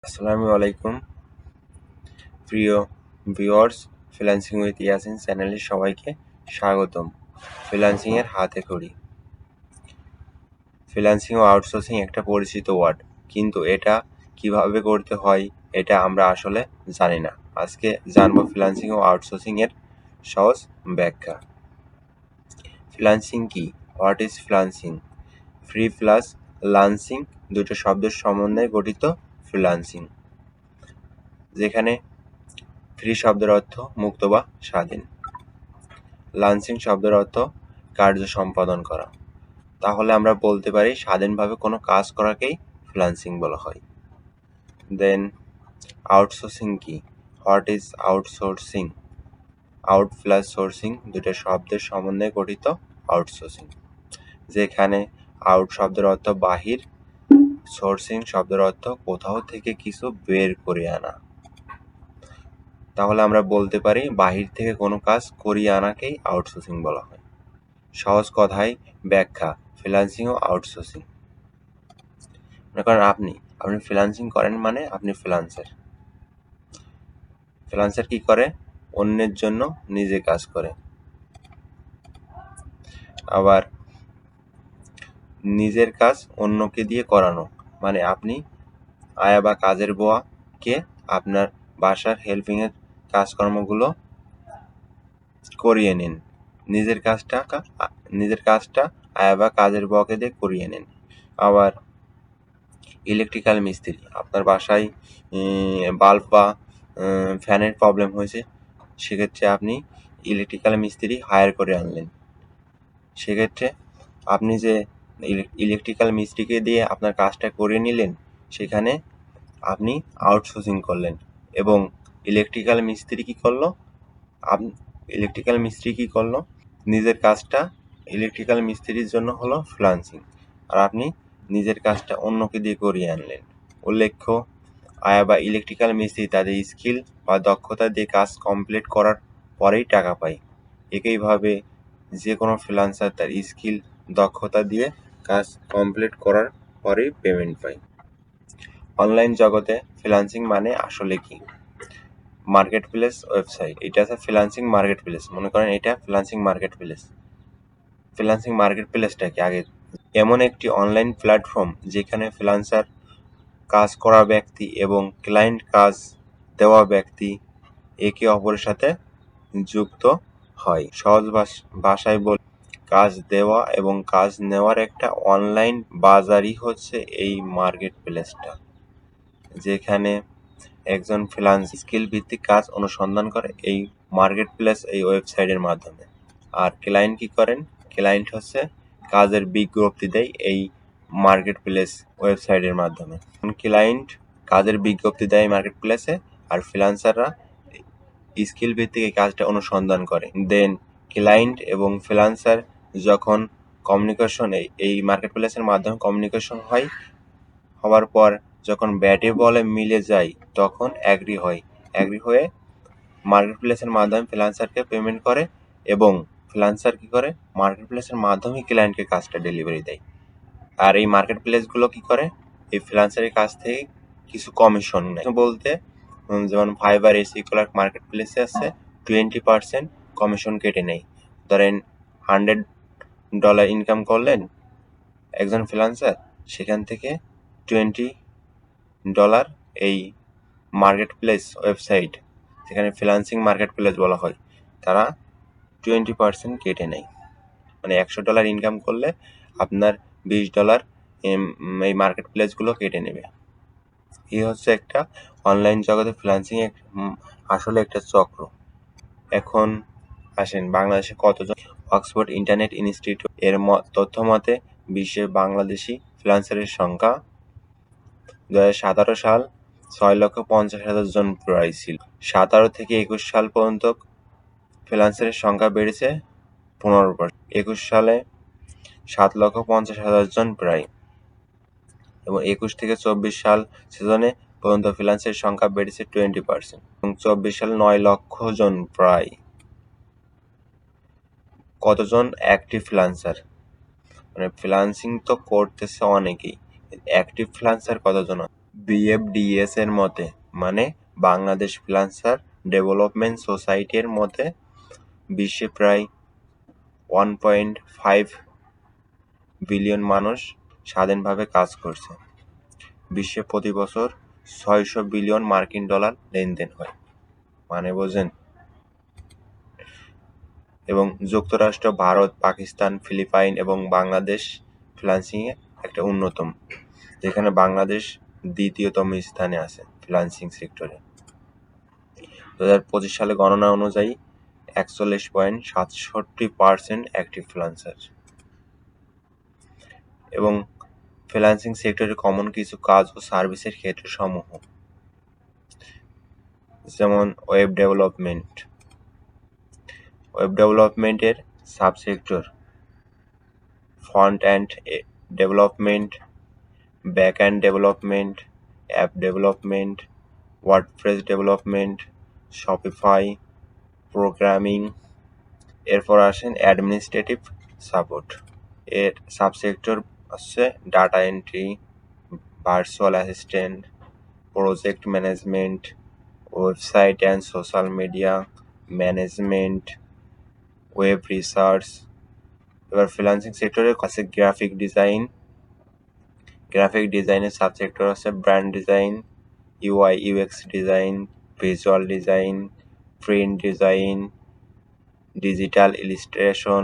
আসসালামু আলাইকুম প্রিয় ভিউয়ার্স, ফ্রিল্যান্সিং উইথ ইয়াসিন চ্যানেলে সবাইকে স্বাগতম। ফ্রিল্যান্সিংয়ের হাতে খড়ি। ফ্রিল্যান্সিং ও আউটসোর্সিং একটা পরিচিত ওয়ার্ড, কিন্তু এটা কিভাবে করতে হয় এটা আমরা আসলে জানি না। আজকে জানবো ফ্রিল্যান্সিং ও আউটসোর্সিং এর সহজ ব্যাখ্যা। ফ্রিল্যান্সিং কি? What is freelancing? Free plus lancing দুটো শব্দের সমন্বয়ে গঠিত ফ্রিল্যান্সিং, যেখানে ফ্রি শব্দের অর্থ মুক্ত বা স্বাধীন, লান্সিং শব্দের অর্থ কার্য সম্পাদন করা। তাহলে আমরা বলতে পারি স্বাধীনভাবে কোনো কাজ করাকেই ফ্রিল্যান্সিং বলা হয়। দেন আউটসোর্সিং কি? What is outsourcing? Out plus sourcing দুটো শব্দের সমন্বয়ে গঠিত আউটসোর্সিং, যেখানে আউট শব্দের অর্থ বাহির, সোর্সিং শব্দের অর্থ কোথাও থেকে কিছু বের করে আনা। তাহলে আমরা বলতে পারি বাহির থেকে কোনো কাজ করিয়ে আনাকেই আউটসোর্সিং বলা হয়। সহজ কথায় ব্যাখ্যা ফ্রিল্যান্সিং ও আউটসোর্সিং। মনে করেন আপনি ফ্রিল্যান্সিং করেন মানে আপনি ফ্রিল্যান্সার। ফ্রিল্যান্সার কি করে? অন্যের জন্য নিজে কাজ করে। আবার নিজের কাজ অন্যকে দিয়ে করানো মানে আপনি আয়া বা কাজের বুয়াকে আপনার বাসার হেল্পিংয়ের কাজকর্মগুলো করিয়ে নিন। নিজের কাজটা আয়া বা কাজের বুয়াকে দিয়ে করিয়ে নিন। আবার ইলেকট্রিক্যাল মিস্ত্রি, আপনার বাসায় বাল্ব বা ফ্যানের প্রবলেম হয়েছে, সেক্ষেত্রে আপনি ইলেকট্রিক্যাল মিস্ত্রি হায়ার করে আনলেন। সেক্ষেত্রে আপনি যে ইলেকট্রিক্যাল মিস্ত্রিকে দিয়ে আপনার কাজটা করিয়ে নিলেন, সেখানে আপনি আউটসোর্সিং করলেন। এবং ইলেকট্রিক্যাল মিস্ত্রি কি করলো? নিজের কাজটা ইলেকট্রিক্যাল মিস্ত্রির জন্য হলো ফ্রিল্যান্সিং, আর আপনি নিজের কাজটা অন্যকে দিয়ে করিয়ে আনলেন। উল্লেখ্য, আয়া বা ইলেকট্রিক্যাল মিস্ত্রি তাদের স্কিল বা দক্ষতা দিয়ে কাজ কমপ্লিট করার পরেই টাকা পায়। একইভাবে যে কোনো ফ্রিল্যান্সার তার স্কিল দক্ষতা দিয়ে কাজ কমপ্লিট করার পরেই পেমেন্ট পায়। অনলাইন জগতে ফ্রিল্যান্সিং মানে আসলে কি? মার্কেট প্লেস ওয়েবসাইট, এটা আছে ফ্রিল্যান্সিং মার্কেট প্লেস। মনে করেন এটা freelancing market place. Freelancing market প্লেসটা কি? আগে এমন একটি অনলাইন প্ল্যাটফর্ম যেখানে ফ্রিল্যান্সার, কাজ করা ব্যক্তি এবং ক্লায়েন্ট, কাজ দেওয়া ব্যক্তি একে অপরের সাথে যুক্ত হয়। সহজ ভাষায় বলি, কাজ দেওয়া এবং কাজ নেওয়ার একটা অনলাইন বাজারই হচ্ছে এই মার্কেট প্লেসটা, যেখানে একজন ফ্রিল্যান্সার স্কিল ভিত্তিক কাজ অনুসন্ধান করে এই মার্কেট প্লেস, এই ওয়েবসাইটের মাধ্যমে। আর ক্লায়েন্ট কি করেন? ক্লায়েন্ট হচ্ছে কাজের বিজ্ঞপ্তি দেয় এই মার্কেট প্লেস ওয়েবসাইটের মাধ্যমে। ক্লায়েন্ট কাজের বিজ্ঞপ্তি দেয় মার্কেট প্লেসে, আর ফ্রিল্যান্সাররা স্কিল ভিত্তিক এই কাজটা অনুসন্ধান করে। দেন ক্লায়েন্ট এবং ফ্রিল্যান্সার যখন কমিউনিকেশন, এই মার্কেট প্লেসের মাধ্যমে কমিউনিকেশন হওয়ার পর যখন ব্যাটে বলে মিলে যায়, তখন অ্যাগ্রি হয়ে মার্কেট প্লেসের মাধ্যমে ফ্রিল্যান্সারকে পেমেন্ট করে, এবং ফ্রিল্যান্সার কি করে? মার্কেট প্লেসের মাধ্যমে ক্লায়েন্টকে কাজটা ডেলিভারি দেয়। আর এই মার্কেট প্লেসগুলো কি করে? এই ফ্রিল্যান্সারের কাছ থেকে কিছু কমিশন নেয়। বলতে যেমন ফাইবার, এসিকুলার মার্কেট প্লেসে আছে 20% কমিশন কেটে নেয়। ধরেন $100 ইনকাম করলেন একজন ফ্রিল্যান্সার, সেখান থেকে $20 এই মার্কেট প্লেস ওয়েবসাইট, যেখানে ফ্রিল্যান্সিং মার্কেট প্লেস বলা হয়, তারা 20% কেটে নেয়। মানে $100 ইনকাম করলে আপনার $20 এই মার্কেট প্লেসগুলো কেটে নেবে। এই হচ্ছে একটা অনলাইন জগতে ফ্রিল্যান্সিং আসলে একটা চক্র। এখন আসেন, বাংলাদেশে কতজন? অক্সফোর্ড ইন্টারনেট ইনস্টিটিউট এর তথ্য মতে বিশ্বে বাংলাদেশি ফ্রিল্যান্সারের সংখ্যা 2017 সাল 6,50,000 জন প্রায় ছিল। 17 থেকে 21 সাল পর্যন্ত ফ্রিল্যান্সারের সংখ্যা বেড়েছে 15%। 21 সালে 7,50,000 জন প্রায়, এবং 21 থেকে 24 সাল সিজনে পর্যন্ত ফ্রিল্যান্সারের সংখ্যা বেড়েছে 20%, এবং 24 সালে 9 লক্ষ জন প্রায়। কতজন অ্যাক্টিভ ফ্রিল্যান্সার? মানে ফ্রিল্যান্সিং তো করতেছে অনেকেই, অ্যাক্টিভ ফ্রিল্যান্সার কতজন? BFDS এর মতে, মানে বাংলাদেশ ফ্রিল্যান্সার ডেভেলপমেন্ট সোসাইটির মতে, বিশ্বে প্রায় 1.5 বিলিয়ন মানুষ স্বাধীনভাবে কাজ করছে। বিশ্বে প্রতি বছর 600 বিলিয়ন মার্কিন ডলার লেনদেন হয়, মানে বোঝেন। এবং যুক্তরাষ্ট্র, ভারত, পাকিস্তান, ফিলিপাইন এবং বাংলাদেশ ফ্রিল্যান্সিংয়ে একটা অন্যতম, যেখানে বাংলাদেশ দ্বিতীয়তম স্থানে আছে ফ্রিল্যান্সিং সেক্টরে। 2025 সালে গণনা অনুযায়ী 41.67% অ্যাক্টিভ ফ্রিল্যান্সার। এবং ফ্রিল্যান্সিং সেক্টরে কমন কিছু কাজ ও সার্ভিসের ক্ষেত্রসমূহ, যেমন ওয়েব ডেভেলপমেন্ট। ওয়েব ডেভেলপমেন্টের subsector front end development, back end development, app development, WordPress development, Shopify, programming. এরপর আসেন অ্যাডমিনিস্ট্রেটিভ সাপোর্ট। এর সাবসেক্টর হচ্ছে data entry, virtual assistant, project management, website and social media management, web research. এবার freelancing সেক্টরে আছে graphic design. Graphic ডিজাইনের subsector আছে brand design, UI UX design, visual design, print design, digital illustration,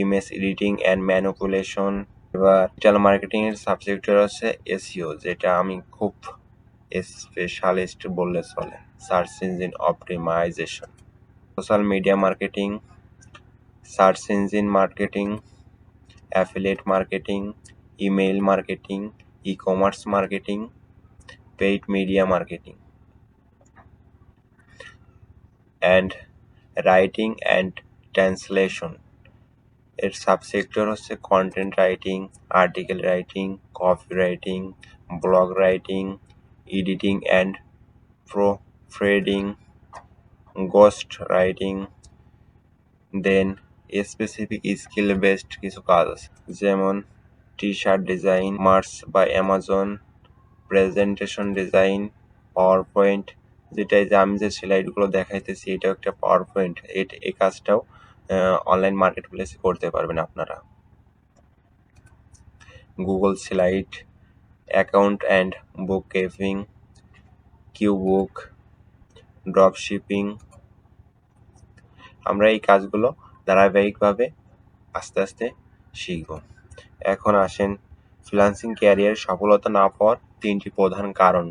image editing and manipulation. এবার digital marketing এর subsector আছে SEO, যেটা আমি খুব স্পেশালিস্ট বললে চলে, search engine optimisation. Social media marketing, search engine marketing, affiliate marketing, email marketing, e-commerce marketing, paid media marketing. And writing and translation এর subsector হচ্ছে content writing, article writing, copy writing, blog writing, editing and proofreading, ghost writing. Then specific skill based কিছু কাজ আছে, যেমন t-shirt design, March বা Amazon, presentation design, power point, যেটা যে আমি যে স্লাইডগুলো দেখাইতেছি এটাও একটা পাওয়ার পয়েন্ট। এই কাজটাও অনলাইন মার্কেট প্লেসে করতে পারবেন আপনারা। Google slide, account and book keeping, QBook, drop shipping. আমরা এই কাজগুলো ধারাবাহিকভাবে আস্তে আস্তে শিখব। এখন আসেন ফ্রিল্যান্সিং ক্যারিয়ার সফলতা না পাওয়ার 3টি প্রধান কারণ।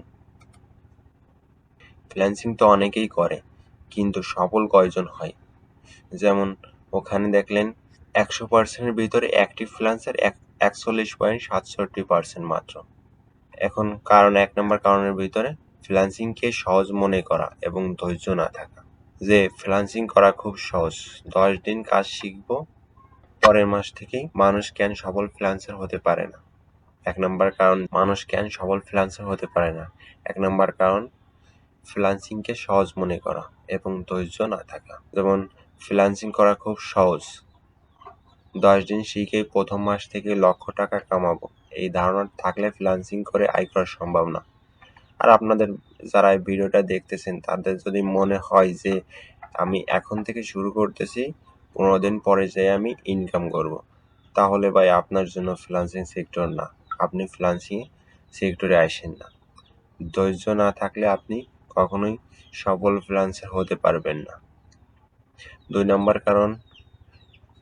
ফ্রিল্যান্সিং তো অনেকেই করে, কিন্তু সফল কয়জন হয়? যেমন ওখানে দেখলেন 100%-এর ভিতরে অ্যাক্টিভ ফ্রিল্যান্সার 41.67% মাত্র। এখন কারণ 1 নম্বর কারণের ভিতরে ফ্রিল্যান্সিংকে সহজ মনে করা এবং ধৈর্য না থাকা। যে ফ্রিল্যান্সিং করা খুব সহজ, 10 দিন কাজ শিখব, পরের মাস থেকেই মানুষ কেন সফল ফ্রিল্যান্সার হতে পারে না? 1 নম্বর কারণ মানুষ কেন সফল ফ্রিল্যান্সার হতে পারে না? 1 নম্বর কারণ ফ্রিল্যান্সিংকে সহজ মনে করা এবং ধৈর্য না থাকা। যেমন ফ্রিল্যান্সিং করা খুব সহজ, 10 দিন শিখেই প্রথম মাস থেকে লক্ষ টাকা কামাবো, এই ধারণা থাকলে ফ্রিল্যান্সিং করে আয় করা সম্ভব না। আর আপনাদের যারা এই ভিডিওটা দেখতেছেন তাদের যদি মনে হয় যে আমি এখন থেকে শুরু করতেছি, 15 দিন পরে যেয়ে আমি ইনকাম করব, তাহলে ভাই আপনার জন্য ফ্রিল্যান্সিং সেক্টর না, আপনি ফ্রিল্যান্সিং সেক্টরে আসেন না। ধৈর্য না থাকলে আপনি কখনোই সফল ফ্রিল্যান্সার হতে পারবেন না। 2 নম্বর কারণ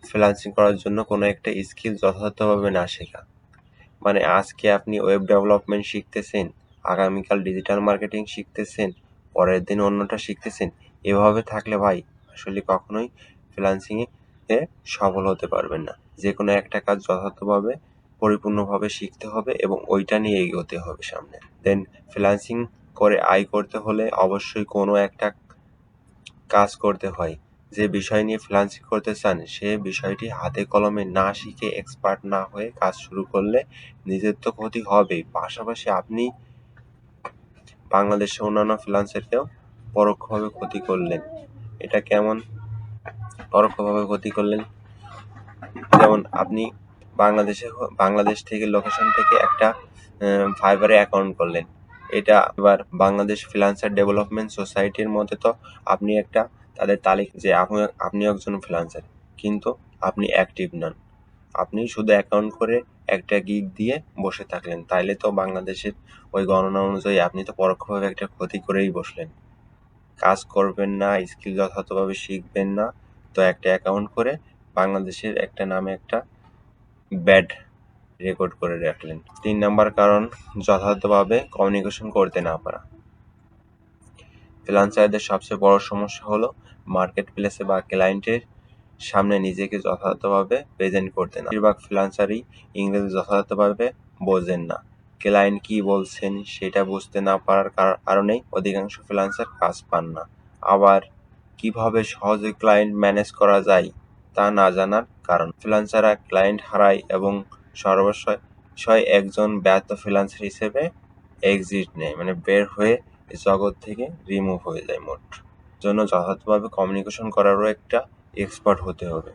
ফ্রিল্যান্সিং করার জন্য কোনো একটা স্কিল যথাযথভাবে না শেখা। মানে আজকে আপনি ওয়েব ডেভেলপমেন্ট শিখতেছেন, আগামীকাল ডিজিটাল মার্কেটিং শিখতেছেন, পরের দিন অন্যটা শিখতেছেন। এভাবে থাকলে ভাই আসলে কখনোই ফ্রিল্যান্সিংয়ে সফল হতে পারবেন না। যে কোনো একটা কাজ যথাযথভাবে পরিপূর্ণভাবে শিখতে হবে এবং ওইটা নিয়ে এগোতে হবে সামনে। দেন ফ্রিল্যান্সিং করে আয় করতে হলে অবশ্যই কোনো একটা কাজ করতে হয়। যে বিষয় নিয়ে ফ্রিল্যান্সিং করতে চান সে বিষয়টি হাতে কলমে না শিখে, এক্সপার্ট না হয়ে কাজ শুরু করলে নিজের তো ক্ষতি হবেই, পাশাপাশি আপনি বাংলাদেশের অন্যান্য ফ্রিল্যান্সারকেও পরোক্ষভাবে ক্ষতি করলেন। এটা কেমন পরোক্ষভাবে ক্ষতি করলেন? যেমন আপনি বাংলাদেশ থেকে লোকেশন থেকে একটা ফাইবারে অ্যাকাউন্ট করলেন। এটা এবার বাংলাদেশ ফ্রিল্যান্সার ডেভেলপমেন্ট সোসাইটির মধ্যে তো আপনি একটা তাদের তালিকা যে আপনি একজন ফ্রিল্যান্সার, কিন্তু আপনি অ্যাক্টিভ নন। আপনি শুধু অ্যাকাউন্ট করে একটা গিগ দিয়ে বসে থাকলেন, তাইলে তো বাংলাদেশের ওই গণনা অনুযায়ী আপনি তো পরোক্ষভাবে একটা ক্ষতি করেই বসলেন। কাজ করবেন না, স্কিল যথাযথভাবে শিখবেন না, তো একটা অ্যাকাউন্ট করে বাংলাদেশের একটা নামে একটা ব্যাড রেকর্ড করে রাখলেন। 3 নাম্বার কারণ, যথাযথভাবে কমিউনিকেশন করতে না পারা। ফ্রিল্যান্সারদের সবচেয়ে বড় সমস্যা হলো মার্কেট প্লেসে বা ক্লায়েন্টের সামনে নিজেকে যথাযথভাবে প্রেজেন্ট করতে না। বেশিরভাগ ফ্রিল্যান্সারই ইংরেজি যথাযথভাবে বোঝেন না। ক্লায়েন্ট কি বলছেন সেটা বুঝতে না পারার কারণেই অধিকাংশ ফ্রিল্যান্সার কাজ পান না। আবার কিভাবে সহজে ক্লায়েন্ট ম্যানেজ করা যায় তা না জানার কারণ ফ্রিল্যান্সাররা ক্লায়েন্ট হারায় এবং সর্বশয় একজন ব্যর্থ ফ্রিল্যান্সার হিসেবে এক্সিট নেয়, মানে বের হয়ে জগৎ থেকে রিমুভ হয়ে যায় মোট। জন্য যথাযথভাবে কমিউনিকেশন করারও একটা এক্সপার্ট হতে হবে।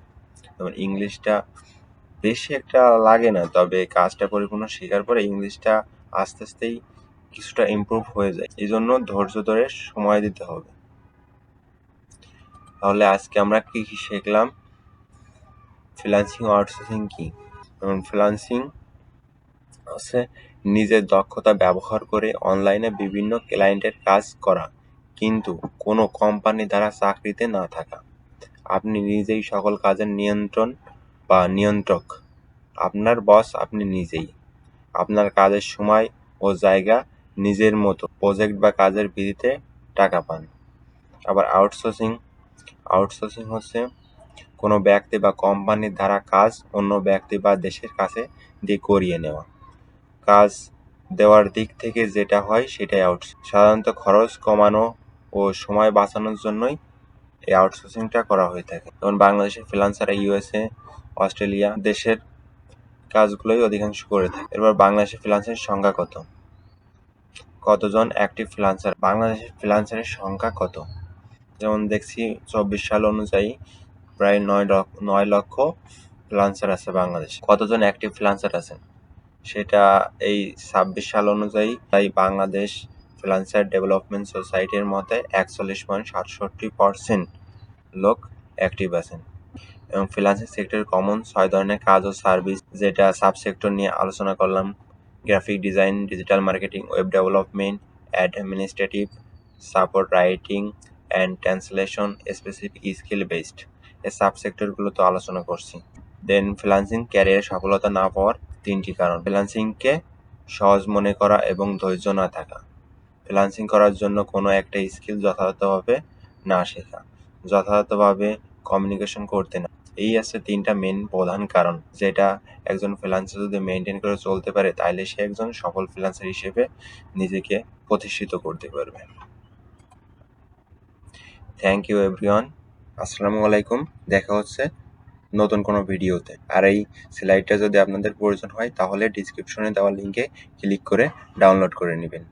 যেমন ইংলিশটা বেশি একটা লাগে না, তবে কাজটা পরিপূর্ণ শেখার পরে ইংলিশটা আস্তে আস্তেই কিছুটা ইমপ্রুভ হয়ে যায়। এই জন্য ধৈর্য ধরে সময় দিতে হবে। তাহলে আজকে আমরা কি কি শিখলাম? ফ্রিল্যান্সিং ও আউটসোর্সিং কি? যেমন ফ্রিল্যান্সিং হচ্ছে নিজের দক্ষতা ব্যবহার করে অনলাইনে বিভিন্ন ক্লায়েন্টের কাজ করা, কিন্তু কোনো কোম্পানি দ্বারা চাকরিতে না থাকা। আপনি নিজেই সকল কাজের নিয়ন্ত্রক। আপনার বস আপনি নিজেই। আপনার কাজের সময় ও জায়গা নিজের মতো, প্রজেক্ট বা কাজের ভিত্তিতে টাকা পান। আবার আউটসোর্সিং হচ্ছে কোনো ব্যক্তি বা কোম্পানির দ্বারা কাজ অন্য ব্যক্তি বা দেশের কাছে দিয়ে করিয়ে নেওয়া। কাজ দেওয়ার দিক থেকে যেটা হয় সেটাই আউটসোর্সিং। সাধারণত খরচ কমানো ও সময় বাঁচানোর জন্যই এই আউটসোর্সিংটা করা হয়ে থাকে। যেমন বাংলাদেশের ফ্রিল্যান্সাররা ইউএসএ, অস্ট্রেলিয়া দেশের কাজগুলোই অধিকাংশ করে থাকে। এরপর বাংলাদেশের ফ্রিল্যান্সারের সংখ্যা কত? কতজন অ্যাক্টিভ ফ্রিল্যান্সার? বাংলাদেশের ফ্রিল্যান্সারের সংখ্যা কত? যেমন দেখছি 24 সাল অনুযায়ী প্রায় 9 লক্ষ ফ্রিল্যান্সার আছে বাংলাদেশে। কতজন অ্যাক্টিভ ফ্রিল্যান্সার আছেন? সেটা এই 26 সাল অনুযায়ী তাই বাংলাদেশ ফ্রিল্যান্সার ডেভেলপমেন্ট সোসাইটির মতে 41.67% লোক অ্যাক্টিভ আছেন। এবং ফ্রিল্যান্সিং সেক্টরের কমন 6 ধরনের কাজ ও সার্ভিস, যেটা সাবসেক্টর নিয়ে আলোচনা করলাম: graphic design, digital marketing, web development, administrative support, writing and translation, specific skill based. এই সাবসেক্টরগুলো তো আলোচনা করছি। দেন ফ্রিল্যান্সিং ক্যারিয়ারে সফলতা না পাওয়ার 3টি কারণ: ফ্রিল্যান্সিংকে সহজ মনে করা এবং ধৈর্য না থাকা, ফ্রিল্যান্সিং করার জন্য কোনো একটা স্কিল যথাযথভাবে না শেখা, যথাযথভাবে কমিউনিকেশন করতে না। এই আছে 3টা মেন প্রধান কারণ, যেটা একজন ফ্রিল্যান্সার যদি মেনটেন করে চলতে পারে তাহলে সে একজন সফল ফ্রিল্যান্সার হিসেবে নিজেকে প্রতিষ্ঠিত করতে পারবে। Thank you everyone. আসসালামু আলাইকুম। দেখা হচ্ছে নতুন কোনো ভিডিওতে। আর এই স্লাইডটা যদি আপনাদের প্রয়োজন হয় তাহলে ডিসক্রিপশনে দেওয়া লিঙ্কে ক্লিক করে ডাউনলোড করে নেবেন।